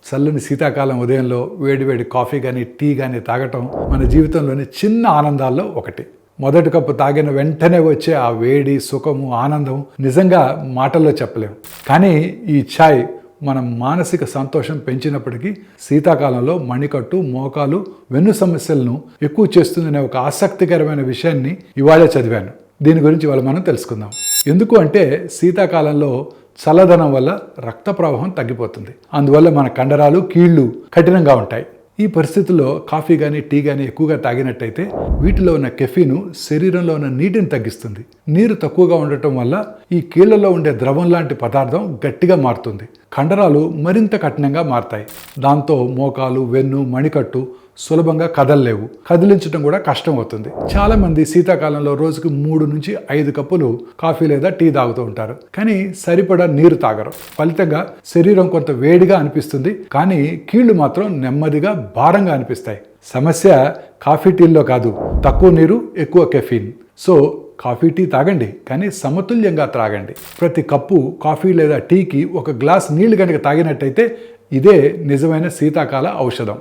చల్లని శీతాకాలం ఉదయంలో వేడివేడి కాఫీ కానీ టీ కానీ తాగటం మన జీవితంలోని చిన్న ఆనందాల్లో ఒకటి. మొదటి కప్పు తాగిన వెంటనే వచ్చే ఆ వేడి, సుఖము, ఆనందం నిజంగా మాటల్లో చెప్పలేం. కానీ ఈ ఛాయ్ మన మానసిక సంతోషం పెంచినప్పటికీ శీతాకాలంలో మణికట్టు, మోకాలు, వెన్ను సమస్యలను ఎక్కువ చేస్తుందనే ఒక ఆసక్తికరమైన విషయాన్ని ఇవాళే చదివాను. దీని గురించి ఇవాళ మనం తెలుసుకుందాం. ఎందుకు అంటే శీతాకాలంలో చల్లదనం వల్ల రక్త ప్రవాహం తగ్గిపోతుంది. అందువల్ల మన కండరాలు, కీళ్లు కఠినంగా ఉంటాయి. ఈ పరిస్థితుల్లో కాఫీ కానీ టీ కానీ ఎక్కువగా తాగినట్టయితే వీటిలో ఉన్న కెఫీన్ శరీరంలో ఉన్న నీటిని తగ్గిస్తుంది. నీరు తక్కువగా ఉండటం వల్ల ఈ కీళ్లలో ఉండే ద్రవం లాంటి పదార్థం గట్టిగా మారుతుంది. కండరాలు మరింత కఠినంగా మారతాయి. దాంతో మోకాలు, వెన్ను, మణికట్టు సులభంగా కదలలేవు. కదిలించడం కూడా కష్టం అవుతుంది. చాలా మంది శీతాకాలంలో రోజుకు 3 నుంచి 5 కప్పులు కాఫీ లేదా టీ తాగుతూ ఉంటారు. కానీ సరిపడా నీరు తాగరు. ఫలితంగా శరీరం కొంత వేడిగా అనిపిస్తుంది. కానీ కీళ్లు మాత్రం నెమ్మదిగా భారంగా అనిపిస్తాయి. సమస్య కాఫీ టీల్లో కాదు, తక్కువ నీరు, ఎక్కువ కెఫీన్. సో కాఫీ టీ తాగండి, కానీ సమతుల్యంగా త్రాగండి. ప్రతి కప్పు కాఫీ లేదా టీకి 1 గ్లాస్ నీళ్లు కనుక తాగినట్టయితే ఇదే నిజమైన శీతాకాల ఔషధం.